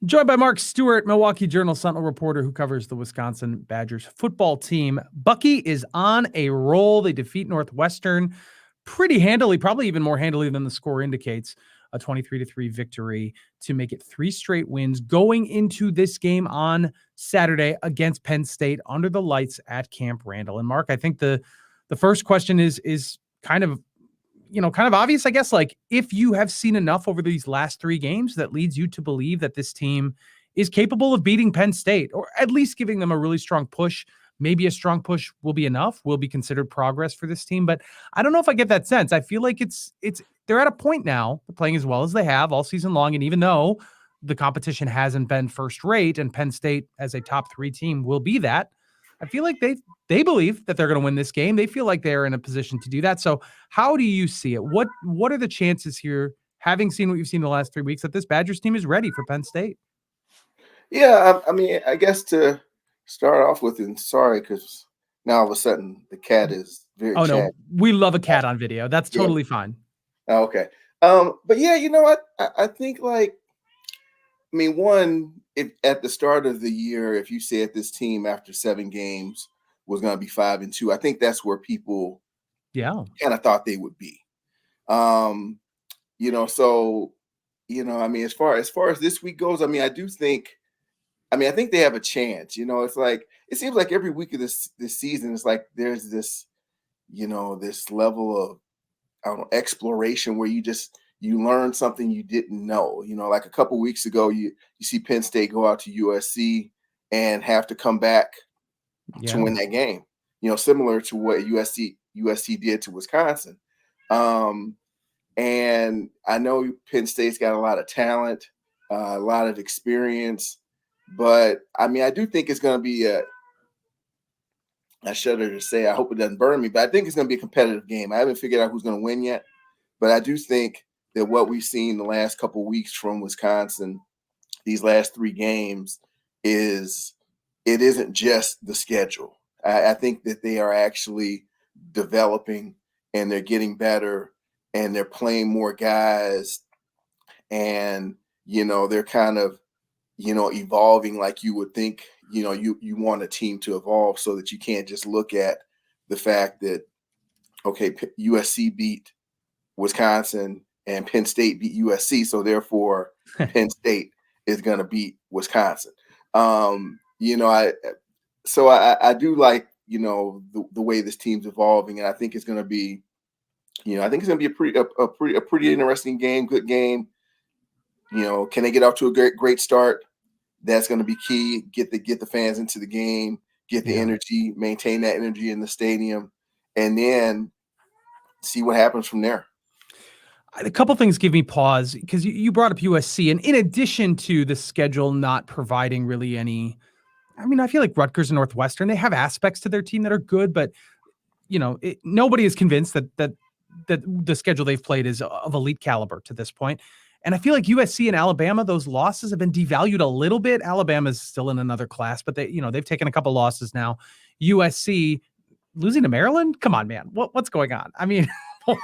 Joined by Mark Stewart, Milwaukee Journal Sentinel reporter who covers the Wisconsin Badgers football team. Bucky is on a roll. They defeat Northwestern pretty handily, probably even more handily than the score indicates. A 23-3 victory to make it 3 straight wins going into this game on Saturday against Penn State under the lights at Camp Randall. And Mark, I think the first question is kind of kind of obvious, I guess, like if you have seen enough over these last 3 games that leads you to believe that this team is capable of beating Penn State, or at least giving them a really strong push. Maybe a strong push will be enough, will be considered progress for this team. But I don't know if I get that sense. I feel like they're at a point now, playing as well as they have all season long. And even though the competition hasn't been first rate and Penn State as a top 3 team will be that, I feel like they believe that they're going to win this game. They feel like they're in a position to do that. So how do you see it? What are the chances here, having seen what you've seen the last 3 weeks, that this Badgers team is ready for Penn State? Yeah, I mean, I guess to start off with, and sorry, because now all of a sudden the cat is very Oh chatty. no, we love a cat on video. That's Yeah. totally fine. Okay. But yeah, you know what? I think I mean, one, if at the start of the year, if you said this team after 7 games was going to be 5-2, I think that's where people Yeah. kind of thought they would be. Um, so I mean, as far as this week goes, I mean, I think they have a chance. It's like it seems like every week of this season, it's like there's this, this level of, I don't know, exploration where you learn something you didn't know. Like a couple weeks ago, you see Penn State go out to USC and have to come back to win that game. Similar to what USC did to Wisconsin. And I know Penn State's got a lot of talent, a lot of experience, but I mean, I do think it's going to be I shudder to say, I hope it doesn't burn me, but I think it's going to be a competitive game. I haven't figured out who's going to win yet, but I do think that what we've seen the last couple of weeks from Wisconsin, these last 3 games, it isn't just the schedule. I think that they are actually developing and they're getting better and they're playing more guys and, they're kind of, evolving like you would think, you want a team to evolve so that you can't just look at the fact that, okay, USC beat Wisconsin and Penn State beat USC. So therefore Penn State is going to beat Wisconsin. I do like, the way this team's evolving. And I think it's going to be, I think it's going to be a pretty interesting game, good game. Can they get off to a great start? That's going to be key. Get the fans into the game, get the energy, maintain that energy in the stadium, and then see what happens from there. A couple things give me pause because you brought up USC, and in addition to the schedule not providing really any, I mean, I feel like Rutgers and Northwestern, they have aspects to their team that are good, but nobody is convinced that the schedule they've played is of elite caliber to this point. And I feel like USC and Alabama, those losses have been devalued a little bit. Alabama's still in another class, but they've taken a couple losses now. USC losing to Maryland? Come on, man. What's going on? I mean,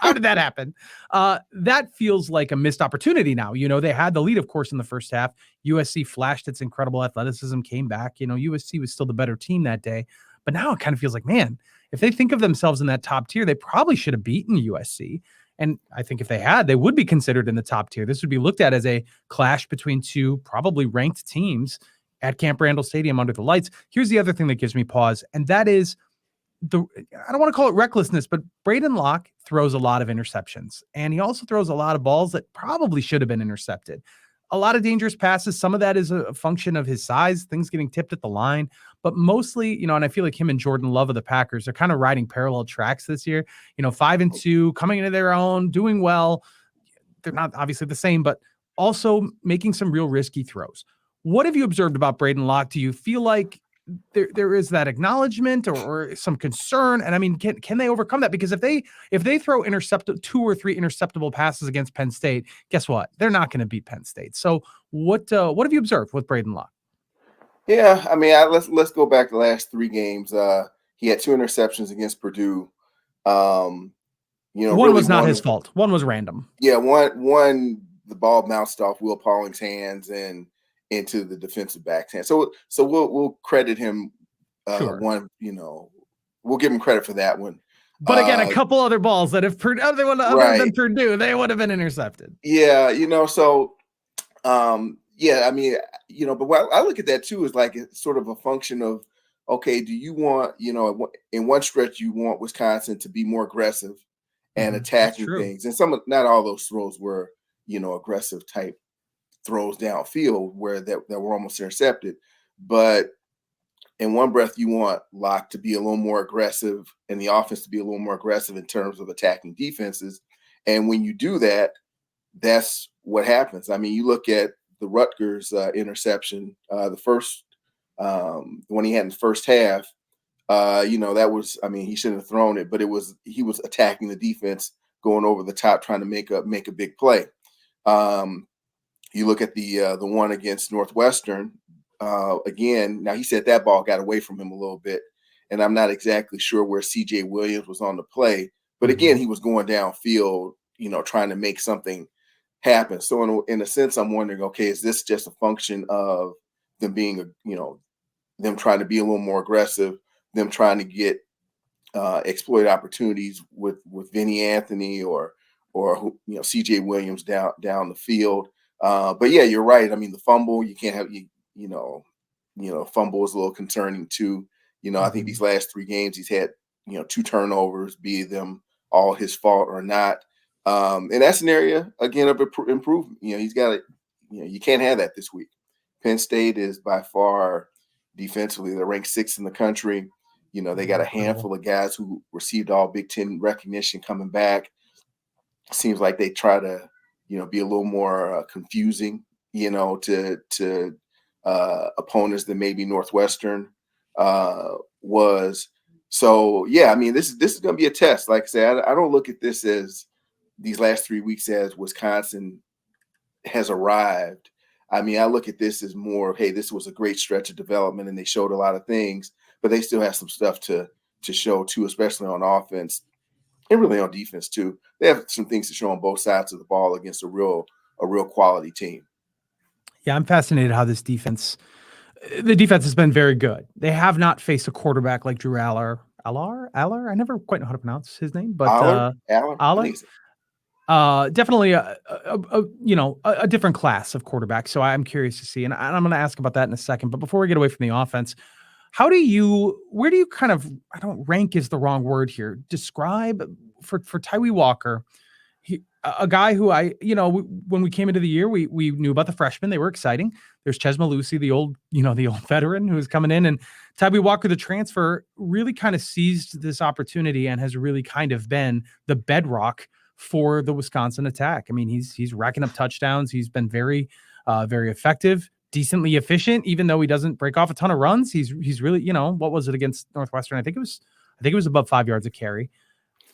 how did that happen? That feels like a missed opportunity now. They had the lead, of course, in the first half. USC flashed its incredible athleticism, came back. USC was still the better team that day. But now it kind of feels like, man, if they think of themselves in that top tier, they probably should have beaten USC. And I think if they had, they would be considered in the top tier. This would be looked at as a clash between 2 probably ranked teams at Camp Randall Stadium under the lights. Here's the other thing that gives me pause, and that is I don't want to call it recklessness, but Braedyn Locke throws a lot of interceptions, and he also throws a lot of balls that probably should have been intercepted. A lot of dangerous passes. Some of that is a function of his size, things getting tipped at the line, but mostly, and I feel like him and Jordan Love of the Packers are kind of riding parallel tracks this year. 5-2, coming into their own, doing well. They're not obviously the same, but also making some real risky throws. What have you observed about Braedyn Locke? Do you feel like there is that acknowledgement or some concern? And I mean, can they overcome that? Because if they throw 2 or 3 interceptable passes against Penn State, guess what? They're not going to beat Penn State. So what have you observed with Braedyn Locke? Yeah, I mean, let's go back the last 3 games. He had 2 interceptions against Purdue. One was not his fault. One was random. Yeah, one the ball bounced off Will Pauling's hands and into the defensive back's hand. So we'll credit him Sure. one, we'll give him credit for that one. But again, a couple other balls that if other than Purdue, they would have been intercepted. Yeah, so yeah, I mean, but what I look at that too is like it's sort of a function of, okay, do you want, in one stretch you want Wisconsin to be more aggressive and attacking things, and not all those throws were, aggressive type throws downfield where that were almost intercepted, but in one breath you want Locke to be a little more aggressive and the offense to be a little more aggressive in terms of attacking defenses, and when you do that, that's what happens. I mean, you look at the Rutgers interception, the first when he had in the first half, that was, I mean, he shouldn't have thrown it, but he was attacking the defense, going over the top, trying to make a big play. You look at the one against Northwestern, again, now he said that ball got away from him a little bit, and I'm not exactly sure where CJ Williams was on the play, but again, he was going downfield, trying to make something happen. So in a sense, I'm wondering, okay, is this just a function of them being, them trying to be a little more aggressive, them trying to get exploit opportunities with Vinny Anthony or CJ Williams down the field. But yeah, you're right. I mean, the fumble, you can't have fumble is a little concerning too. I think these last 3 games he's had 2 turnovers, be them all his fault or not. And that's an area again of improvement. He's got it. You can't have that this week. Penn State is by far defensively, they're ranked 6th in the country. They got a handful of guys who received all Big Ten recognition coming back. Seems like they try to, be a little more confusing, to opponents than maybe Northwestern was. So yeah, I mean, this is going to be a test. Like I said, I don't look at this as these last 3 weeks as Wisconsin has arrived. I mean, I look at this as more, hey, this was a great stretch of development and they showed a lot of things, but they still have some stuff to show too, especially on offense and really on defense too. They have some things to show on both sides of the ball against a real quality team. Yeah, I'm fascinated how the defense has been very good. They have not faced a quarterback like Drew Aller. I never quite know how to pronounce his name, but Aller. Definitely a different class of quarterback. So I'm curious to see, and I'm going to ask about that in a second. But before we get away from the offense, where do you kind of, I don't, rank is the wrong word here, describe for Tawee Walker, a guy who when we came into the year, we knew about the freshmen. They were exciting. There's Ches Malusi, the old veteran who's coming in, and Tawee Walker, the transfer, really kind of seized this opportunity and has really kind of been the bedrock for the Wisconsin attack. I mean, he's racking up touchdowns. He's been very, very effective, decently efficient, even though he doesn't break off a ton of runs. He's really, what was it against Northwestern? I think it was above 5 yards a carry.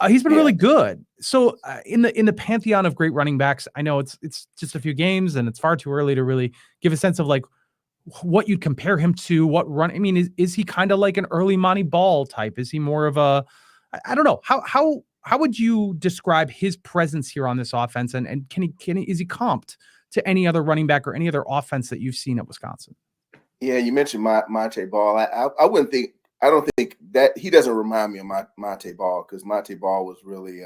He's been really good. So in the pantheon of great running backs, I know it's just a few games and it's far too early to really give a sense of like what you'd compare him to, what run. I mean, is he kind of like an early Monty Ball type? Is he more of a, I don't know, how would you describe his presence here on this offense? And is he comped to any other running back or any other offense that you've seen at Wisconsin? Yeah, you mentioned Monte Ball. I don't think that he doesn't remind me of Monte Ball, because Monte Ball was really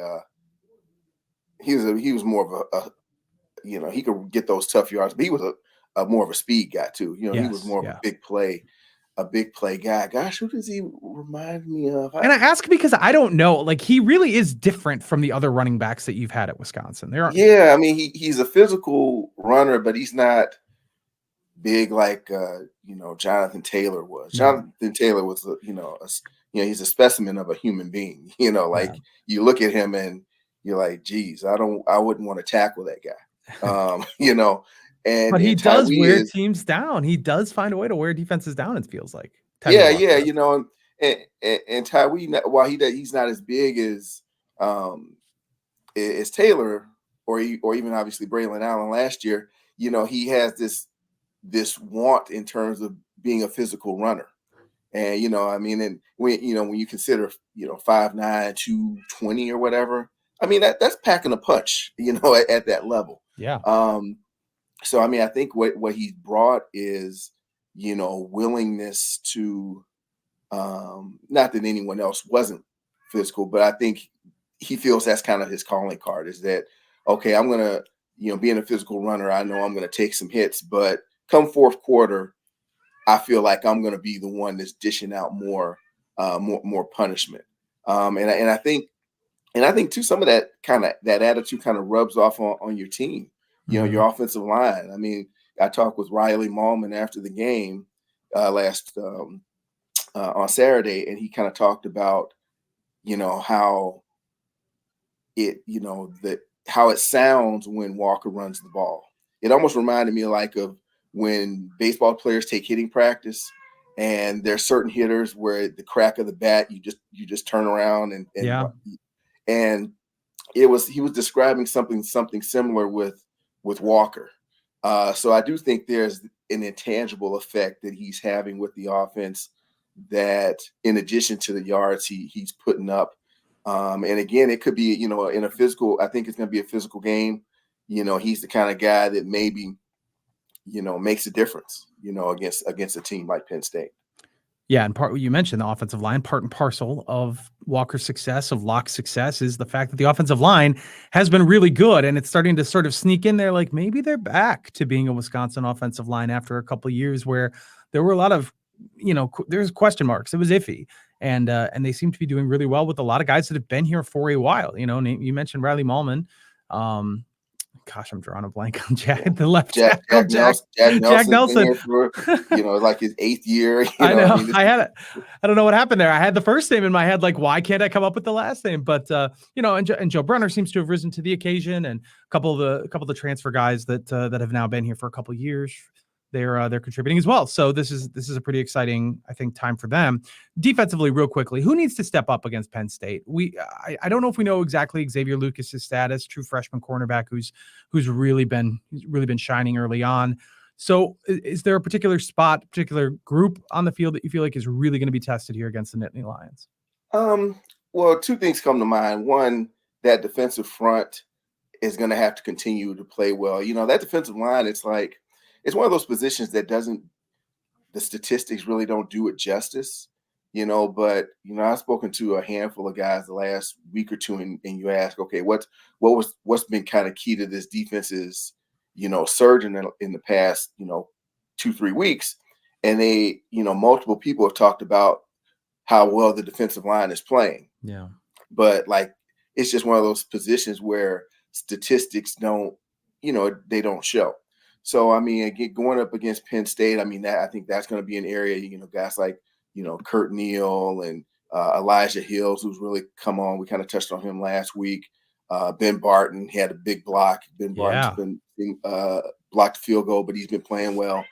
he was more of a he could get those tough yards, but he was a more of a speed guy too. He was more of a big play guy. Gosh, who does he remind me of? And I ask because I don't know. Like, he really is different from the other running backs that you've had at Wisconsin. Yeah, I mean, he's a physical runner, but he's not big like Jonathan Taylor was. Jonathan Taylor was he's a specimen of a human being. You look at him and you're like, geez, I wouldn't want to tackle that guy. But he does wear teams down. He does find a way to wear defenses down, it feels like. And Tawee, while he's not as big as Taylor or even obviously Braedyn Allen last year, he has this want in terms of being a physical runner. And and when you consider 5'9", 220 or whatever, I mean that's packing a punch, at that level. Yeah. So, I mean, I think what he's brought is, willingness to, not that anyone else wasn't physical, but I think he feels that's kind of his calling card is that, okay, I'm going to, being a physical runner, I know I'm going to take some hits, but come fourth quarter, I feel like I'm going to be the one that's dishing out more punishment. And I think too, some of that attitude kind of rubs off on your team, your offensive line. I mean, I talked with Riley Mallman after the game last on Saturday, and he kind of talked about, how how it sounds when Walker runs the ball. It almost reminded me of when baseball players take hitting practice, and there's certain hitters where the crack of the bat, you just turn around and he was describing something similar with Walker. So I do think there's an intangible effect that he's having with the offense that, in addition to the yards he's putting up. And again, it could be, in a physical, I think it's going to be a physical game. He's the kind of guy that maybe, makes a difference, against a team like Penn State. Yeah, and you mentioned the offensive line. Part and parcel of Walker's success, of Locke's success, is the fact that the offensive line has been really good, and it's starting to sort of sneak in there. Like maybe they're back to being a Wisconsin offensive line after a couple of years where there were a lot of, there's question marks. It was iffy, and they seem to be doing really well with a lot of guys that have been here for a while. You mentioned Riley Mallman. Gosh, I'm drawing a blank on the left tackle. Jack Nelson. Been here for, like his 8th year. I know. I don't know what happened there. I had the first name in my head. Like, why can't I come up with the last name? But and Joe Brunner seems to have risen to the occasion, and a couple of the transfer guys that have now been here for a couple of years, they're contributing as well. So this is a pretty exciting, I think, time for them. Defensively, real quickly, who needs to step up against Penn State? I don't know if we know exactly Xavier Lucas's status, true freshman cornerback who's really been shining early on. So is there a particular group on the field that you feel like is really going to be tested here against the Nittany Lions? Well, two things come to mind. One, that defensive front is going to have to continue to play well. That defensive line, it's one of those positions that the statistics really don't do it justice, but, I've spoken to a handful of guys the last week or two, and you ask, okay, what's been kind of key to this defense's, surging in the past, 2-3 weeks. And they, multiple people have talked about how well the defensive line is playing. Yeah. But it's just one of those positions where statistics don't, they don't show. So, I mean, again, going up against Penn State, I mean, I think that's going to be an area, guys like, Kurt Neal and Elijah Hills, who's really come on. We kind of touched on him last week. Ben Barton, he had a big block. Ben Barton's been blocked a field goal, but he's been playing well.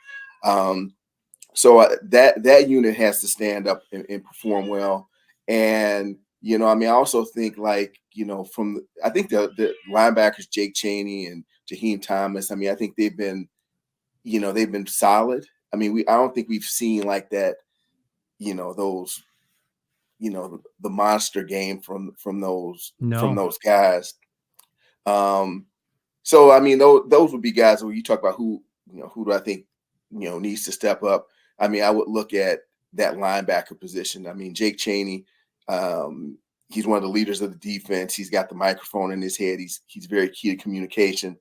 So that unit has to stand up and perform well. And, I also think I think the linebackers, Jake Chaney and Jaheim Thomas, I mean, I think they've been solid. I mean, I don't think we've seen like that, those, the monster game from those guys. So, I mean, those would be guys where you talk about who do I think, needs to step up. I mean, I would look at that linebacker position. I mean, Jake Chaney, he's one of the leaders of the defense. He's got the microphone in his head. He's very key to communication.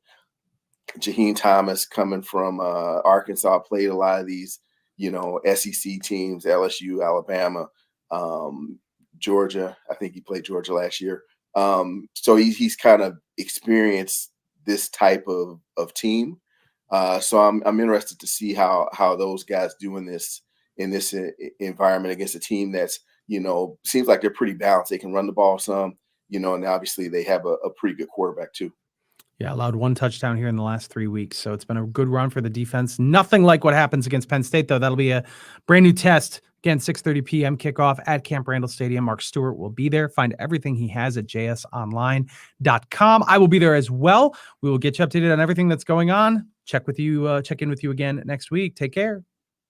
Jaheim Thomas, coming from Arkansas, played a lot of these, SEC teams, LSU, Alabama, Georgia. I think he played Georgia last year. So he's kind of experienced this type of team. So I'm interested to see how those guys do in this environment against a team that's, seems like they're pretty balanced. They can run the ball some, and obviously they have a pretty good quarterback too. Yeah, allowed 1 touchdown here in the last 3 weeks. So it's been a good run for the defense. Nothing like what happens against Penn State, though. That'll be a brand new test. Again, 6:30 p.m. kickoff at Camp Randall Stadium. Mark Stewart will be there. Find everything he has at jsonline.com. I will be there as well. We will get you updated on everything that's going on. Check in with you again next week. Take care.